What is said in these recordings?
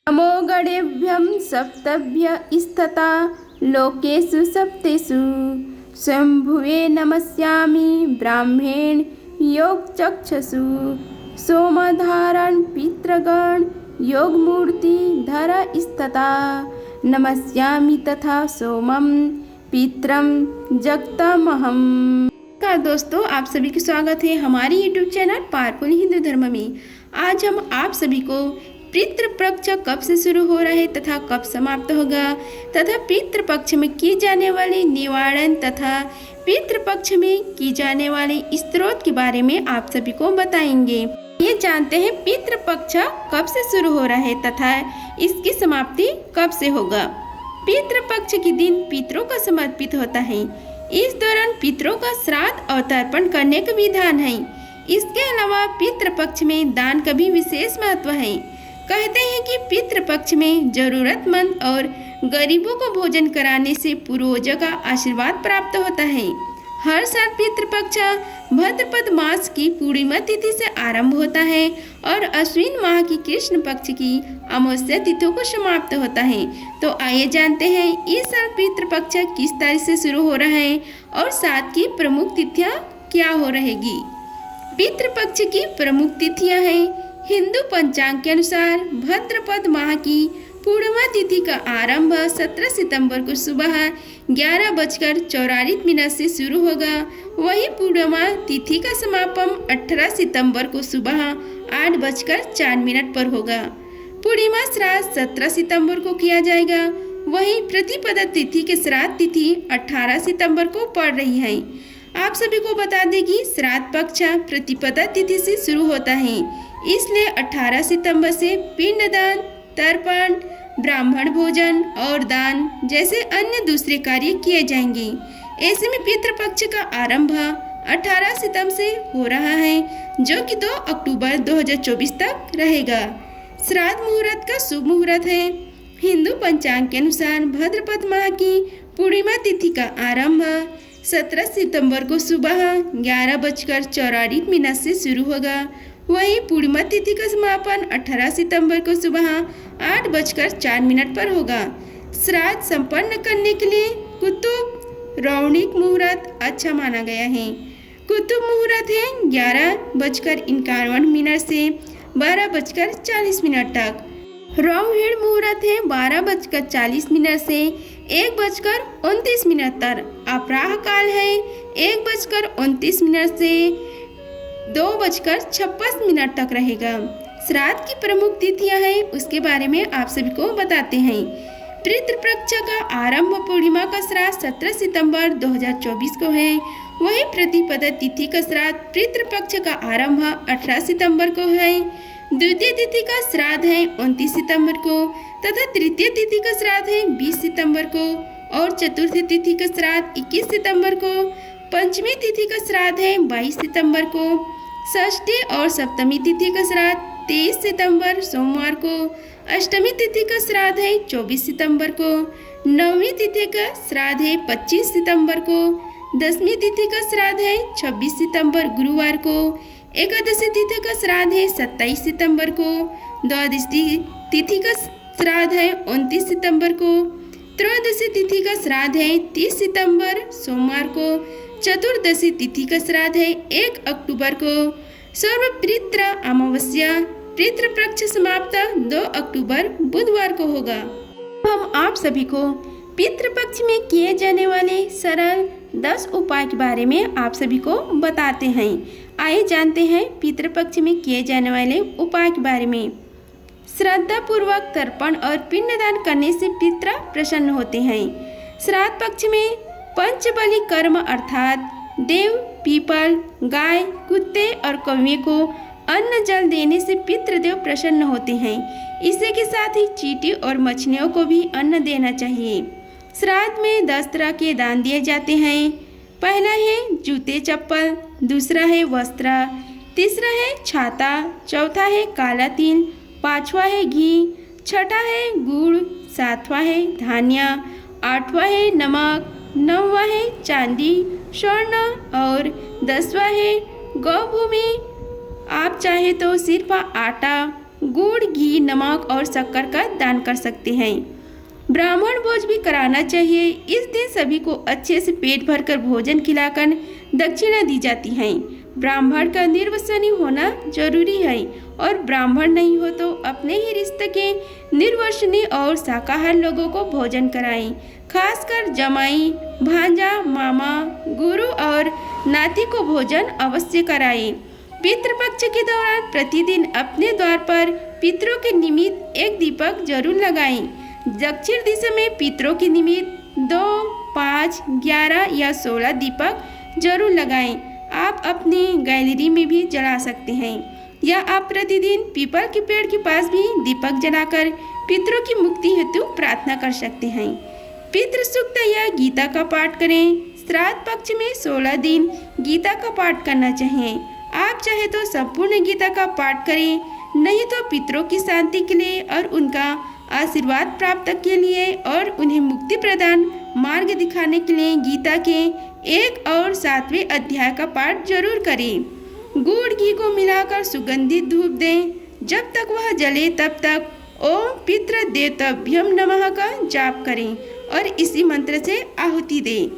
नमो गणेभ्यं सप्तभ्य स्तता लोकेषु सप्तेषु शंभुवे नमस्यामि ब्राह्मण योगचक्षसु सोमधारण पितृगण योगमूर्ति धर स्तता नमस्यामि तथा सोमं पित्रं जगतमहम्। नमस्कार दोस्तों, आप सभी का स्वागत है हमारे YouTube चैनल पावरफुल हिंदू धर्म में। आज हम आप सभी को पितृपक्ष कब से शुरू हो रहा है तथा कब समाप्त होगा तथा पितृपक्ष में की जाने वाले निवारण तथा पितृपक्ष में की जाने वाले स्त्रोत के बारे में आप सभी को बताएंगे। ये जानते हैं पितृपक्ष कब से शुरू हो रहा है तथा इसकी समाप्ति कब से होगा। पितृपक्ष के दिन पितरों का समर्पित होता है। इस दौरान पितरों का श्राद्ध और तर्पण करने का विधान है। इसके अलावा पितृपक्ष में दान का भी विशेष महत्व है। कहते हैं कि पितृपक्ष में जरूरतमंद और गरीबों को भोजन कराने से पूर्वजों का आशीर्वाद प्राप्त होता है। हर साल पितृपक्ष भाद्रपद मास की पूर्णिमा तिथि से आरंभ होता है और अश्विन माह की कृष्ण पक्ष की अमावस्या तिथियों को समाप्त होता है। तो आइए जानते हैं इस साल पितृपक्ष किस तारीख से शुरू हो रहा है और साथ की प्रमुख तिथियां क्या हो रहेगी। पितृपक्ष की प्रमुख तिथियां हैं। हिंदू पंचांग के अनुसार भाद्रपद माह की पूर्णिमा तिथि का आरंभ 17 सितंबर को सुबह 11:44 से शुरू होगा। वही पूर्णिमा तिथि का समापन 18 सितंबर को सुबह 8:04 पर होगा। पूर्णिमा श्राद्ध 17 सितंबर को किया जाएगा। वही प्रतिपदा तिथि के श्राद्ध तिथि 18 सितंबर को पड़ रही है। आप सभी को बता दें कि श्राद्ध पक्ष प्रतिपदा तिथि से शुरू होता है, इसलिए 18 सितंबर से पिंडदान, तर्पण, ब्राह्मण भोजन और दान जैसे अन्य दूसरे कार्य किए जाएंगे। ऐसे में पितृपक्ष का आरंभ 18 सितंबर से हो रहा है, जो कि 2 अक्टूबर 2024 तक रहेगा। श्राद्ध मुहूर्त का शुभ मुहूर्त है। हिंदू पंचांग के अनुसार भाद्रपद माह की पूर्णिमा तिथि का आरंभ 17 सितंबर को सुबह 11:44 से शुरू होगा। वही पूर्णिमा तिथि का समापन 18 सितंबर को सुबह 8:04 पर होगा। श्राद्ध संपन्न करने के लिए कुतुब रौणिक मुहूर्त अच्छा माना गया है। कुतुब मुहूर्त है 11:51 से 12:40 तक। रौहिण मुहूर्त है 12:40 से 1:29 तक। अपराह काल है 1:29 से 2:56 तक रहेगा। श्राद्ध की प्रमुख तिथियां हैं, उसके बारे में आप सभी को बताते हैं। पितृपक्ष का आरंभ पूर्णिमा का श्राद्ध 17 सितंबर 2024 को है। वही प्रतिपदा तिथि का श्राद्ध पितृपक्ष का आरंभ 18 सितंबर को है। द्वितीय तिथि का श्राद्ध है 29 सितंबर को तथा तृतीय तिथि का श्राद्ध है 20 सितंबर को और चतुर्थी तिथि का श्राद्ध 21 सितंबर को। पंचमी तिथि का श्राद्ध है 22 सितंबर को। षष्ठी और सप्तमी तिथि का श्राद्ध 23 सितंबर सोमवार को। अष्टमी तिथि का श्राद्ध है 24 सितंबर को। नवमी तिथि का श्राद्ध है 25 सितंबर को। दसवीं तिथि का श्राद्ध है 26 सितंबर गुरुवार को। एकादशी तिथि का श्राद्ध है 27 सितंबर को। द्वादशी तिथि का श्राद्ध है 29 सितंबर को। त्रयोदशी तिथि का श्राद्ध है 30 सितंबर सोमवार को। चतुर्दशी तिथि का श्राद्ध है 1 अक्टूबर को। सर्वपितृ अमावस्या पितृपक्ष समाप्त 2 अक्टूबर बुधवार को होगा। हम आप सभी को पितृपक्ष में किए जाने वाले सरल 10 उपाय के बारे में आप सभी को बताते हैं। आइए जानते हैं पितृपक्ष में किए जाने वाले उपाय के बारे में। श्रद्धा पूर्वक तर्पण और पिंडदान करने से पितृ प्रसन्न होते हैं। श्राद्ध पक्ष में पंचबली कर्म अर्थात देव, पीपल, गाय, कुत्ते और कौवे को अन्न जल देने से पितृदेव प्रसन्न होते हैं। इसी के साथ ही चींटी और मछलियों को भी अन्न देना चाहिए। श्राद्ध में 10 तरह के दान दिए जाते हैं। पहला है जूते चप्पल, दूसरा है वस्त्र, तीसरा है छाता, चौथा है काला तिल, पांचवा है घी, छठा है गुड़, सातवां है धान्य, आठवां है नमक, नौवां है चांदी, स्वर्ण और 10वां है गौभूमि। आप चाहे तो सिर्फ आटा गुड़, घी, नमक और शक्कर का दान कर सकते हैं। ब्राह्मण भोज भी कराना चाहिए। इस दिन सभी को अच्छे से पेट भरकर भोजन खिलाकर दक्षिणा दी जाती है। ब्राह्मण का निर्वसनी होना जरूरी है और ब्राह्मण नहीं हो तो अपने ही रिश्ते के निर्वसनी और शाकाहार लोगों को भोजन कराएं। खासकर जमाई, भांजा, मामा, गुरु और नाती को भोजन अवश्य कराएं। पितृपक्ष के दौरान प्रतिदिन अपने द्वार पर पितरों के निमित्त एक दीपक जरूर लगाएं। दक्षिण दिशा में पितरों के निमित्त 2, 5, 11 या 16 दीपक जरूर लगाएं। आप अपनी गैलरी में भी जला सकते हैं या आप प्रतिदिन पीपल के पेड़ के पास भी दीपक जलाकर पितरों की मुक्ति हेतु प्रार्थना कर सकते हैं। पितृ सूक्त या गीता का पाठ करें। श्राद्ध पक्ष में 16 दिन गीता का पाठ करना चाहिए। आप चाहे तो संपूर्ण गीता का पाठ करें, नहीं तो पितरों की शांति के लिए और उनका आशीर्वाद प्राप्त के लिए और उन्हें मुक्ति प्रदान मार्ग दिखाने के लिए गीता के 1 और 7वें अध्याय का पाठ जरूर करें। गुड़ घी को मिलाकर सुगंधित धूप दें। जब तक वह जले तब तक ओम पितृ देवताभ्यम नमः का जाप करें और इसी मंत्र से आहुति दें।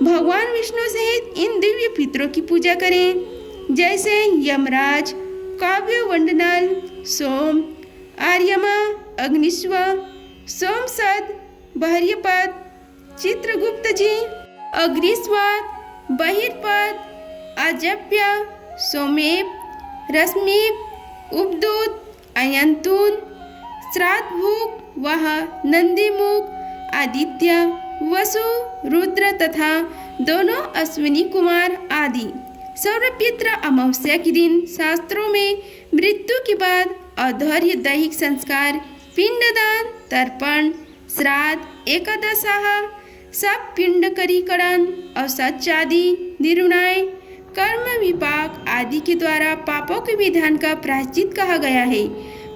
भगवान विष्णु सहित इन दिव्य पितरों की पूजा करें, जैसे यमराज, काव्य वंडनाल, सोम, आर्यमा, अग्निश्व, सोमसद, बहर्यपद, चित्रगुप्त जी, अग्निस्वाद, बहिर्पद, अजप्य, सोमेप, रश्मिप, उपदूत, अयंतून, श्राद्धभूक, वह, नंदीमुख, आदित्य, वसु, रुद्र तथा दोनों अश्विनी कुमार आदि। सौरपित्र अमावस्या के दिन शास्त्रों में मृत्यु के बाद अधर्य दैहिक संस्कार, पिंडदान, तर्पण, श्राद्ध, एकादशाह, सब पिंडकरीकरण, औसच आदि, निर्णय, कर्म विपाक आदि के द्वारा पापों के विधान का प्रायश्चित कहा गया है।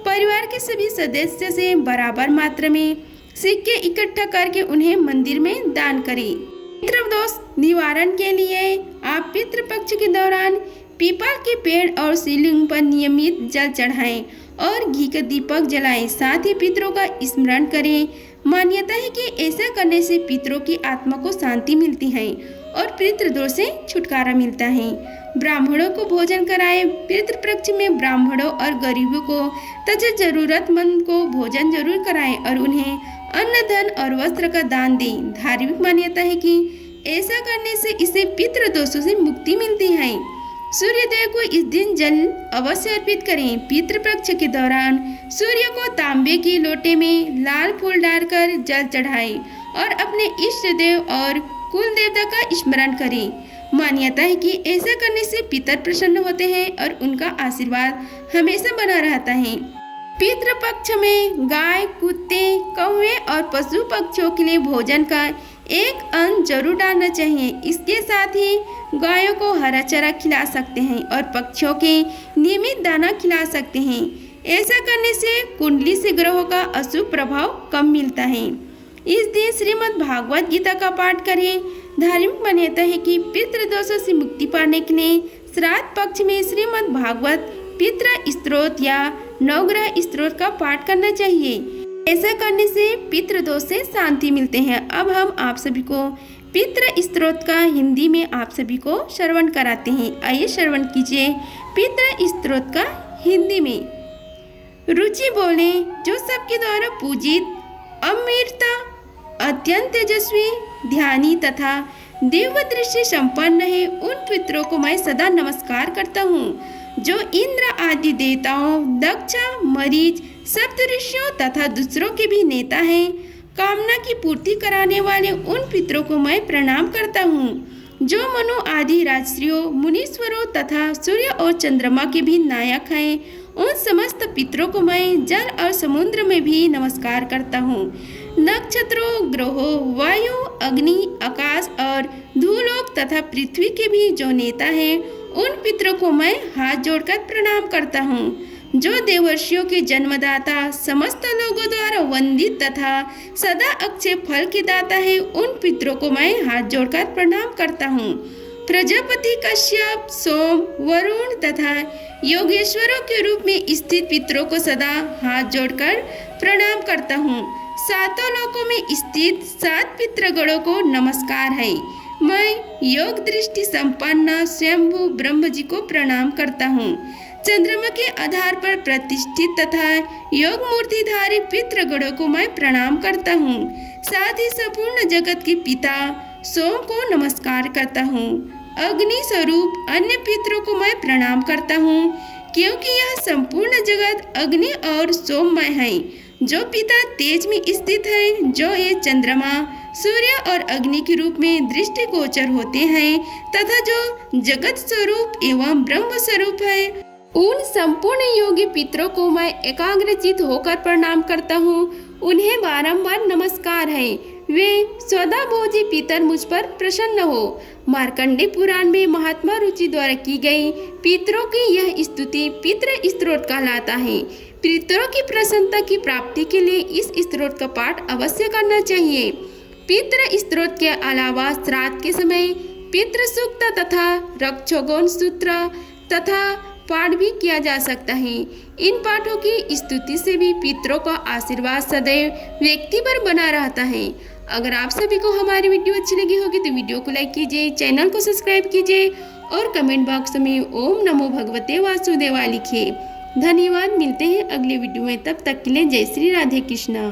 परिवार के सभी सदस्य से बराबर मात्रा में सिक्के इकट्ठा करके उन्हें मंदिर में दान करें। पितृदोष निवारण के लिए आप पितृपक्ष के दौरान पीपल के पेड़ और शिवलिंग पर नियमित जल चढ़ाएं और घी का दीपक जलाएं। साथ ही पितरों का स्मरण करें। मान्यता है कि ऐसा करने से पितरों की आत्मा को शांति मिलती है और पितृदोष से छुटकारा मिलता है। ब्राह्मणों को भोजन कराएं। पितृपक्ष में ब्राह्मणों और गरीबों को तथा जरूरतमंद को भोजन जरूर कराएं और उन्हें अन्न, धन और वस्त्र का दान दें। धार्मिक मान्यता है कि ऐसा करने से इसे पितृदोषों से मुक्ति मिलती है। सूर्यदेव को इस दिन जल अवश्य अर्पित करें। पितृपक्ष के दौरान सूर्य को तांबे के लोटे में लाल फूल डालकर जल चढ़ाएं और अपने इष्ट देव और कुल देवता का स्मरण करें। मान्यता है कि ऐसा करने से पितर प्रसन्न होते हैं और उनका आशीर्वाद हमेशा बना रहता है। पितृपक्ष में गाय, कुत्ते, कौवे और पशु पक्षियों के लिए भोजन का एक अन्न जरूर डालना चाहिए। इसके साथ ही गायों को हरा चारा खिला सकते हैं और पक्षियों के नियमित दाना खिला सकते हैं। ऐसा करने से कुंडली से ग्रहों का अशुभ प्रभाव कम मिलता है। इस दिन श्रीमद् भागवत गीता का पाठ करें। धार्मिक मान्यता है कि पितृदोषों से मुक्ति पाने के लिए श्राद्ध पक्ष में श्रीमद् भागवत पितृ स्तोत्र या नवग्रह स्तोत्र का पाठ करना चाहिए। ऐसा करने से पितृदोष से शांति मिलते हैं। अब हम आप सभी को पितृ स्तोत्र का हिंदी में आप सभी को श्रवण कराते हैं। आइए श्रवण कीजिए पितृ स्तोत्र का हिंदी में। रुचि बोले, जो सबके द्वारा पूजित, अमृता, अत्यंत तेजस्वी, ध्यानी तथा दिव्य दृष्टि संपन्न है, उन पितरों को मैं सदा नमस्कार करता हूँ। जो इंद्र आदि देवताओं, दक्ष, मरीच, सप्त ऋषियों तथा दूसरों के भी नेता हैं, कामना की पूर्ति कराने वाले उन पितरों को मैं प्रणाम करता हूँ। जो मनु आदि राजश्रियों, मुनीश्वरों तथा सूर्य और चंद्रमा के भी नायक हैं, उन समस्त पितरों को मैं जल और समुद्र में भी नमस्कार करता हूँ। नक्षत्रों, ग्रहों, वायु, अग्नि, आकाश और धूलोक तथा पृथ्वी के भी जो नेता हैं, उन पितरों को मैं हाथ जोड़कर प्रणाम करता हूँ। जो देवर्षियों के जन्मदाता, समस्त लोगों द्वारा वंदित तथा सदा अक्षय फल के दाता है, उन पितरों को मैं हाथ जोड़कर प्रणाम करता हूँ। प्रजापति, कश्यप, सोम, वरुण तथा योगेश्वरों के रूप में स्थित पितरों को सदा हाथ जोड़कर प्रणाम करता हूँ। सातों लोकों में स्थित 7 पितृगणों को नमस्कार है। मैं योग दृष्टि संपन्न स्वयंभू ब्रह्म जी को प्रणाम करता हूँ। चंद्रमा के आधार पर प्रतिष्ठित तथा योग मूर्तिधारी पितृगणों को मैं प्रणाम करता हूँ। साथ ही संपूर्ण जगत के पिता सोम को नमस्कार करता हूँ। अग्नि स्वरूप अन्य पितरों को मैं प्रणाम करता हूँ, क्योंकि यह संपूर्ण जगत अग्नि और सोममय है। जो पिता तेज में स्थित है, जो ये चंद्रमा, सूर्य और अग्नि के रूप में दृष्टिगोचर होते हैं तथा जो जगत स्वरूप एवं ब्रह्म स्वरूप है, उन संपूर्ण योगी पितरों को मैं एकाग्रचित होकर प्रणाम करता हूँ। उन्हें बारंबार नमस्कार है। वे स्वदाभोजी पितर मुझ पर प्रसन्न हो। मार्कंडे पुराण में महात्मा रुचि द्वारा की गई पितरों की यह स्तुति पितृ स्तोत्र कहलाता है। पितरों की प्रसन्नता की प्राप्ति के लिए इस स्तोत्र का पाठ अवश्य करना चाहिए। पितृ स्तोत्र के अलावा श्राद्ध के समय पितृ सूक्त तथा रक्षोगण सूत्र तथा पाठ भी किया जा सकता है। इन पाठों की स्तुति से भी पितरों का आशीर्वाद सदैव व्यक्ति पर बना रहता है। अगर आप सभी को हमारी वीडियो अच्छी लगी होगी तो वीडियो को लाइक कीजिए, चैनल को सब्सक्राइब कीजिए और कमेंट बॉक्स में ओम नमो भगवते वासुदेवाय लिखिए। धन्यवाद। मिलते हैं अगले वीडियो में, तब तक के लिए जय श्री राधे कृष्णा।